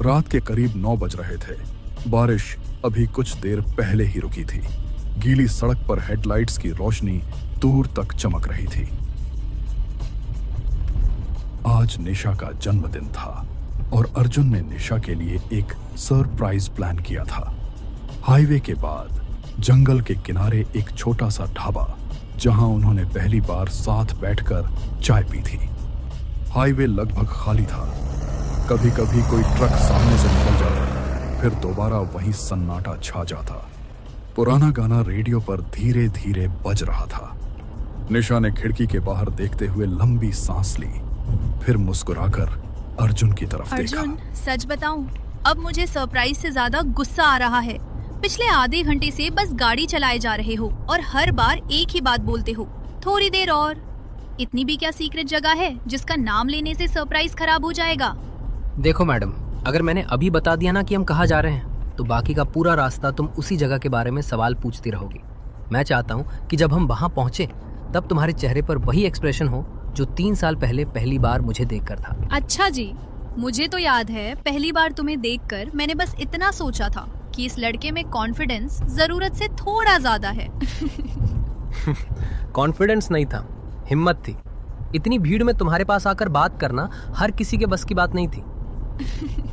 रात के करीब 9 बज रहे थे। बारिश अभी कुछ देर पहले ही रुकी थी। गीली सड़क पर हेडलाइट्स की रोशनी दूर तक चमक रही थी। आज निशा का जन्मदिन था और अर्जुन ने निशा के लिए एक सरप्राइज प्लान किया था। हाईवे के बाद जंगल के किनारे एक छोटा सा ढाबा, जहां उन्होंने पहली बार साथ बैठकर चाय पी थी। हाईवे लगभग खाली था। कभी कभी कोई ट्रक सामने से निकल जाता, फिर दोबारा वही सन्नाटा छा जाता। पुराना गाना रेडियो पर धीरे धीरे बज रहा था। निशा ने खिड़की के बाहर देखते हुए लंबी सांस ली, फिर मुस्कुराकर अर्जुन की तरफ देखा। अर्जुन, सच बताऊं, अब मुझे सरप्राइज से ज्यादा गुस्सा आ रहा है। पिछले आधे घंटे से बस गाड़ी चलाए जा रहे हो और हर बार एक ही बात बोलते हो, थोड़ी देर और। इतनी भी क्या सीक्रेट जगह है जिसका नाम लेने से सरप्राइज खराब हो जाएगा? देखो मैडम, अगर मैंने अभी बता दिया ना कि हम कहाँ जा रहे हैं, तो बाकी का पूरा रास्ता तुम उसी जगह के बारे में सवाल पूछती रहोगी। मैं चाहता हूँ कि जब हम वहाँ पहुँचे तब तुम्हारे चेहरे पर वही एक्सप्रेशन हो जो 3 साल पहले पहली बार मुझे देखकर था। अच्छा जी, मुझे तो याद है पहली बार तुम्हें देखकर मैंने बस इतना सोचा था कि इस लड़के में कॉन्फिडेंस जरूरत से थोड़ा ज्यादा है। कॉन्फिडेंस नहीं था, हिम्मत थी। इतनी भीड़ में तुम्हारे पास आकर बात करना हर किसी के बस की बात नहीं थी।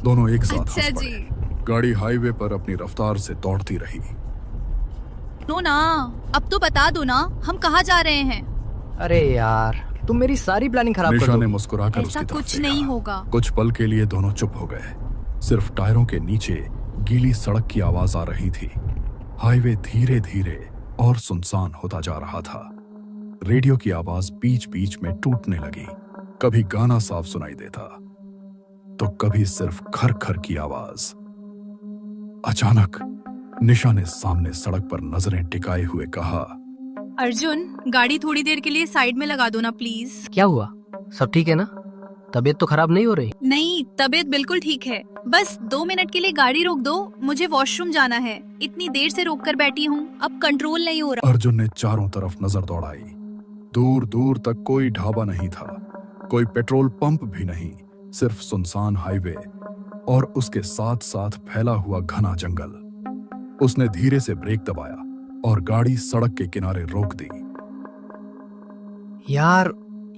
दोनों एक साथ अच्छा हंस जी। पड़े। गाड़ी हाईवे पर अपनी रफ्तार से दौड़ती रही। नो ना, अब तो बता दो ना हम कहाँ जा रहे हैं। अरे यार, तुम मेरी सारी प्लानिंग खराब कर निशा ने दोगी। मुस्कुराकर ऐसा उसकी तरफ कुछ देखा। नहीं होगा। कुछ पल के लिए दोनों चुप हो गए। सिर्फ टायरों के नीचे गीली सड़क की आवाज आ रही थी। हाईवे धीरे धीरे और सुनसान होता जा रहा था। रेडियो की आवाज बीच बीच में टूटने लगी। कभी गाना साफ सुनाई देता, तो कभी सिर्फ खर खर की आवाज। अचानक निशा ने सामने सड़क पर नजरें टिकाए हुए कहा, अर्जुन, गाड़ी थोड़ी देर के लिए साइड में लगा दो ना प्लीज। क्या हुआ? सब ठीक है ना? तबीयत तो खराब नहीं हो रही? नहीं, तबीयत बिल्कुल ठीक है। बस 2 मिनट के लिए गाड़ी रोक दो, मुझे वॉशरूम जाना है। इतनी देर से रोक कर बैठी हूँ, अब कंट्रोल नहीं हो रहा। अर्जुन ने चारों तरफ नजर दौड़ाई। दूर दूर तक कोई ढाबा नहीं था, कोई पेट्रोल पंप भी नहीं, सिर्फ सुनसान हाईवे और उसके साथ साथ फैला हुआ घना जंगल। उसने धीरे से ब्रेक दबाया और गाड़ी सड़क के किनारे रोक दी। यार,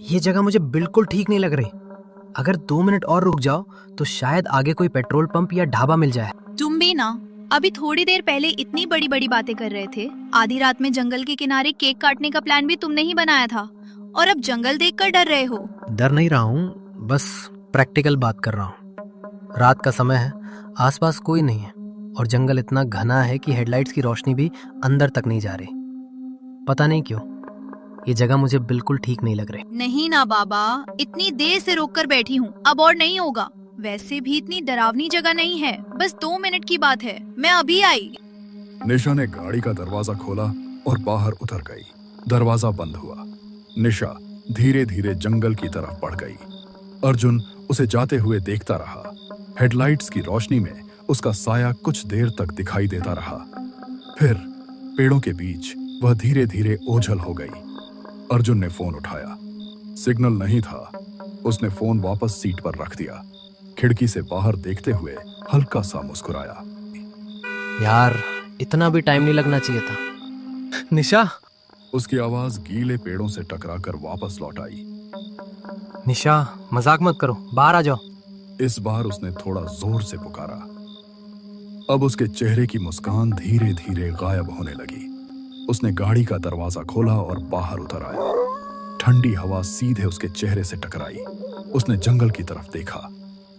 ये जगह मुझे बिल्कुल ठीक नहीं लग रही। अगर 2 मिनट और रुक जाओ तो शायद आगे कोई पेट्रोल पंप या ढाबा मिल जाए। तुम भी ना, अभी थोड़ी देर पहले इतनी बड़ी बड़ी बातें कर रहे थे। आधी रात में जंगल के किनारे केक काटने का प्लान भी तुमने ही बनाया था, और अब जंगल देखकर डर रहे हो। डर नहीं रहा हूँ, बस प्रैक्टिकल बात कर रहा हूँ। रात का समय है, आसपास कोई नहीं है और जंगल इतना घना है कि हेडलाइट्स की रोशनी भी अंदर तक नहीं जा रही। पता नहीं क्यों ये जगह मुझे बिल्कुल ठीक नहीं लग रही। नहीं ना बाबा, इतनी देर से रोक कर बैठी हूँ, अब और नहीं होगा। वैसे भी इतनी डरावनी जगह नहीं है, बस 2 मिनट की बात है, मैं अभी आई। निशा ने गाड़ी का दरवाजा खोला और बाहर उतर गई। दरवाजा बंद हुआ। निशा धीरे धीरे जंगल की तरफ बढ़ गई। अर्जुन उसे जाते हुए देखता रहा। हेडलाइट्स की रोशनी में उसका साया कुछ देर तक दिखाई देता रहा, फिर पेड़ों के बीच वह धीरे धीरे ओझल हो गई। अर्जुन ने फोन उठाया। सिग्नल नहीं था। उसने फोन वापस सीट पर रख दिया। खिड़की से बाहर देखते हुए हल्का सा मुस्कुराया। यार, इतना भी टाइम नहीं लगना चाहिए था। निशा! उसकी आवाज गीले पेड़ों से टकराकर वापस लौट आई। निशा, मजाक मत करो, बाहर आ जाओ। इस बार उसने थोड़ा जोर से पुकारा। अब उसके चेहरे की मुस्कान धीरे धीरे गायब होने लगी। उसने गाड़ी का दरवाजा खोला और बाहर उतर आया। ठंडी हवा सीधे उसके चेहरे से टकराई। उसने जंगल की तरफ देखा।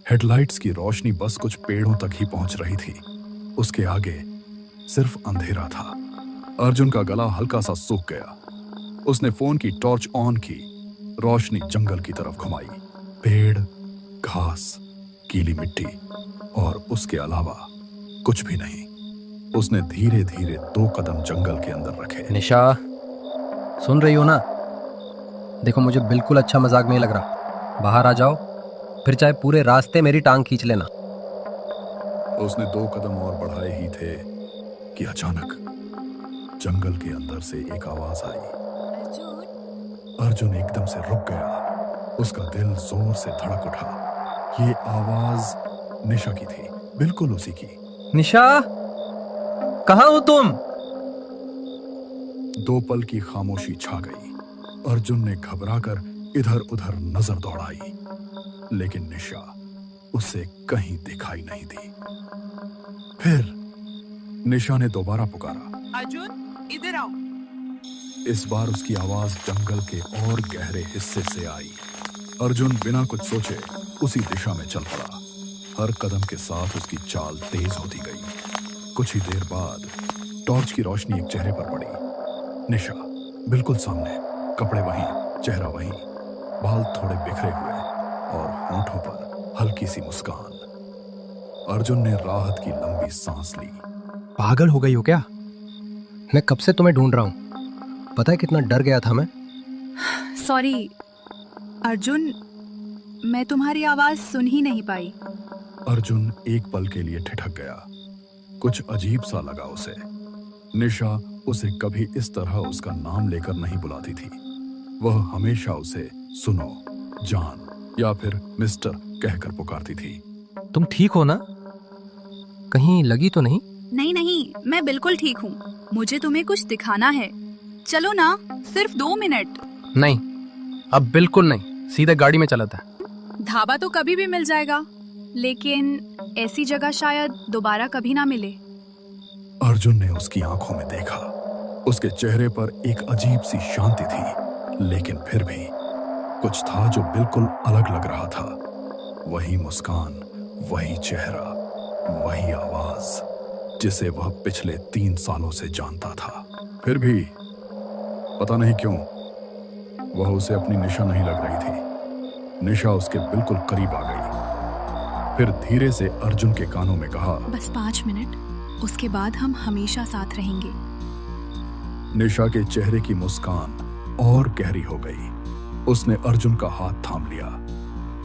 हेडलाइट्स की रोशनी बस कुछ पेड़ों तक ही पहुंच रही थी। उसके आगे सिर्फ अंधेरा था। अर्जुन का गला हल्का सा सूख गया। उसने फोन की टॉर्च ऑन की। रोशनी जंगल की तरफ घुमाई। पेड़, घास, गीली मिट्टी और उसके अलावा कुछ भी नहीं। उसने धीरे धीरे 2 कदम जंगल के अंदर रखे। निशा, सुन रही हो ना? देखो, मुझे बिल्कुल अच्छा मजाक नहीं लग रहा। बाहर आ जाओ, फिर चाहे पूरे रास्ते मेरी टांग खींच लेना। उसने 2 कदम और बढ़ाए ही थे कि अचानक जंगल के अंदर से एक आवाज आई। अर्जुन एकदम से रुक गया। उसका दिल जोर से धड़क उठा। ये आवाज निशा की थी, बिल्कुल उसी की। निशा, कहाँ हो तुम? 2 पल की खामोशी छा गई। अर्जुन ने घबराकर इधर उधर नजर दौड़ाई, लेकिन निशा उसे कहीं दिखाई नहीं दी। फिर निशा ने दोबारा पुकारा, अर्जुन इधर आओ। इस बार उसकी आवाज जंगल के और गहरे हिस्से से आई। अर्जुन बिना कुछ सोचे उसी दिशा में चल पड़ा। हर कदम के साथ उसकी चाल तेज होती गई। कुछ ही देर बाद टॉर्च की रोशनी एक चेहरे पर पड़ी। निशा बिल्कुल सामने, कपड़े वहीं, चेहरा वहीं, बाल थोड़े बिखरे हुए और होंठों पर हल्की सी मुस्कान। अर्जुन ने राहत की लंबी सांस ली। पागल हो गई हो क्या? मैं कब से तुम्हें ढूंढ रहा हूँ। पता है कितना डर गया था मैं। सॉरी अर्जुन, मैं तुम्हारी आवाज सुन ही नहीं पाई। अर्जुन एक पल के लिए ठिठक गया। कुछ अजीब सा लगा उसे। निशा उसे कभी इस तरह उसका नाम लेकर नहीं बुलाती थी। वह हमेशा उसे सुनो, जान या फिर मिस्टर कहकर पुकारती थी। तुम ठीक हो ना? कहीं लगी तो नहीं? नहीं नहीं, मैं बिल्कुल ठीक हूँ। मुझे तुम्हें कुछ दिखाना है। चलो ना, सिर्फ 2 मिनट। नहीं, अब बिल्कुल नहीं। सीधे गाड़ी में चला था। ढाबा तो कभी भी मिल जाएगा, लेकिन ऐसी जगह शायद दोबारा कभी ना मिले। अर्जुन ने उसकी आंखों में देखा। उसके चेहरे पर एक अजीब सी शांति थी, लेकिन फिर भी कुछ था जो बिल्कुल अलग लग रहा था। वही मुस्कान, वही चेहरा, वही आवाज जिसे वह पिछले 3 सालों से जानता था। फिर भी पता नहीं क्यों वह उसे अपनी निशा नहीं लग रही थी। निशा उसके बिल्कुल करीब आ गई। फिर धीरे से अर्जुन के कानों में कहा, बस 5 मिनट, उसके बाद हम हमेशा साथ रहेंगे। निशा के चेहरे की मुस्कान और गहरी हो गई। उसने अर्जुन का हाथ थाम लिया।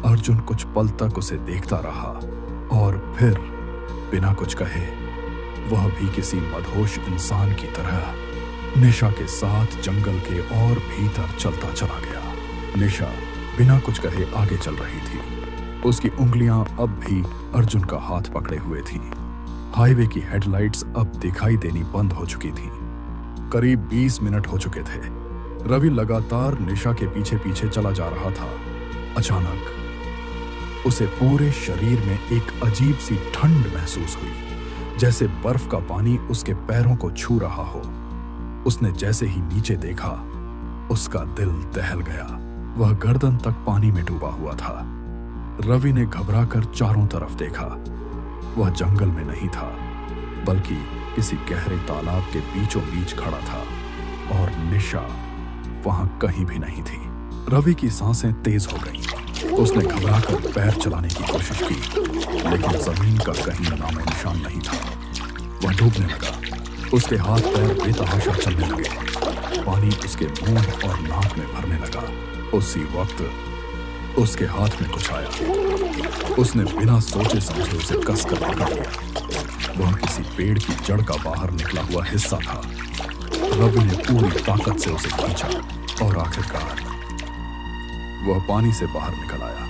अर्जुन कुछ पल तक उसे देखता रहा और फिर बिना कुछ कहे वह भी किसी मदहोश इंसान की तरह निशा के साथ जंगल के और भीतर चलता चला गया। निशा बिना कुछ कहे आगे चल रही थी। उसकी उंगलियां अब भी अर्जुन का हाथ पकड़े हुए थी। हाईवे की हेडलाइट्स अब दिखाई देनी बंद हो चुकी थी। करीब 20 मिनट हो चुके थे। रवि लगातार निशा के पीछे पीछे चला जा रहा था। अचानक उसे पूरे शरीर में एक अजीब सी ठंड महसूस हुई, जैसे बर्फ का पानी उसके पैरों को छू रहा हो। उसने जैसे ही नीचे देखा, उसका दिल दहल गया। वह गर्दन तक पानी में डूबा हुआ था। रवि ने घबराकर चारों तरफ देखा। वह जंगल में नहीं था, बल्कि किसी गहरे तालाब के बीचों बीच खड़ा था और निशा वहां कहीं भी नहीं थी। रवि की सांसें तेज हो गईं। उसने घबराकर पैर चलाने की कोशिश की, लेकिन जमीन का कहीं नामो निशान नहीं था। वह डूबने लगा। उसके हाथ पैर बेतहाशा चलने लगे। पानी उसके मुंह और नाक में भरने लगा। उसी वक्त उसके हाथ में कुछ आया। उसने बिना सोचे समझे उसे कसकर पकड़ लिया। वह किसी पेड़ की जड़ का बाहर निकला हुआ हिस्सा था। रवि ने पूरी ताकत से उसे खींचा और आखिरकार वह पानी से बाहर निकल आया।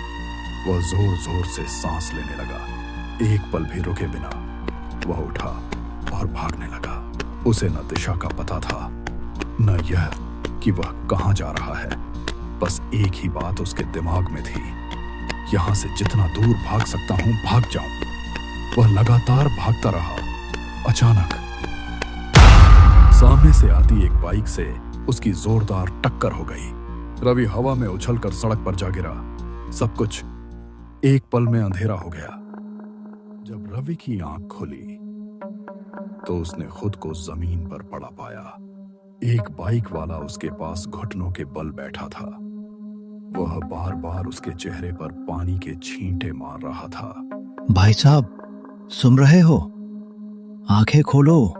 वह जोर जोर से सांस लेने लगा। एक पल भी रुके बिना वह उठा और भागने लगा। उसे न दिशा का पता था, न यह कि वह कहां जा रहा है। बस एक ही बात उसके दिमाग में थी, यहां से जितना दूर भाग सकता हूं भाग जाऊं। वह लगातार भागता रहा। अचानक सामने से आती एक बाइक से उसकी जोरदार टक्कर हो गई। रवि हवा में उछलकर सड़क पर जा गिरा। सब कुछ एक पल में अंधेरा हो गया। जब रवि की आंख खुली तो उसने खुद को जमीन पर पड़ा पाया। एक बाइक वाला उसके पास घुटनों के बल बैठा था। वह बार बार उसके चेहरे पर पानी के छींटे मार रहा था। भाई साहब, सुन रहे हो? आंखें खोलो,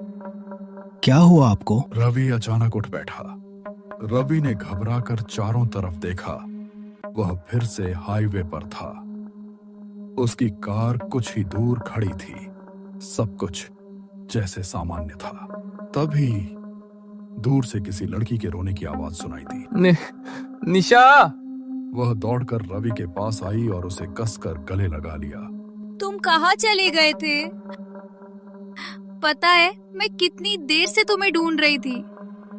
क्या हुआ आपको? रवि अचानक उठ बैठा। रवि ने घबराकर चारों तरफ देखा। वह फिर से हाईवे पर था। उसकी कार कुछ ही दूर खड़ी थी। सब कुछ जैसे सामान्य था। तभी दूर से किसी लड़की के रोने की आवाज सुनाई दी। निशा! वह दौड़कर रवि के पास आई और उसे कसकर गले लगा लिया। तुम कहाँ चले गए थे? पता है मैं कितनी देर से तुम्हें ढूंढ रही थी।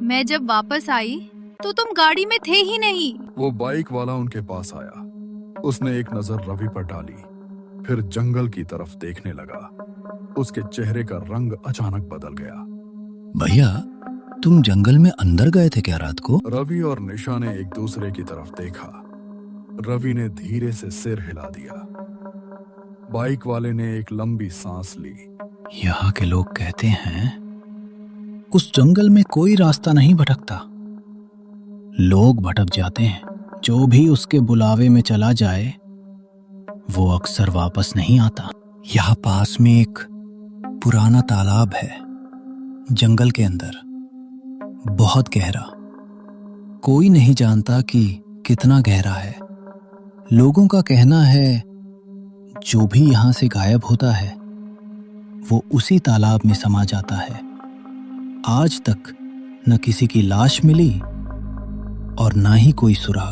मैं जब वापस आई तो तुम गाड़ी में थे ही नहीं। वो बाइक वाला उनके पास आया। उसने एक नजर रवि पर डाली, फिर जंगल की तरफ देखने लगा। उसके चेहरे का रंग अचानक बदल गया। भैया, तुम जंगल में अंदर गए थे क्या रात को? रवि और निशा ने एक दूसरे की तरफ देखा। रवि ने धीरे से सिर हिला दिया। बाइक वाले ने एक लंबी सांस ली। यहाँ के लोग कहते हैं उस जंगल में कोई रास्ता नहीं भटकता, लोग भटक जाते हैं। जो भी उसके बुलावे में चला जाए वो अक्सर वापस नहीं आता। यहाँ पास में एक पुराना तालाब है, जंगल के अंदर, बहुत गहरा। कोई नहीं जानता कि कितना गहरा है। लोगों का कहना है जो भी यहाँ से गायब होता है वो उसी तालाब में समा जाता है। आज तक न किसी की लाश मिली और ना ही कोई सुराग।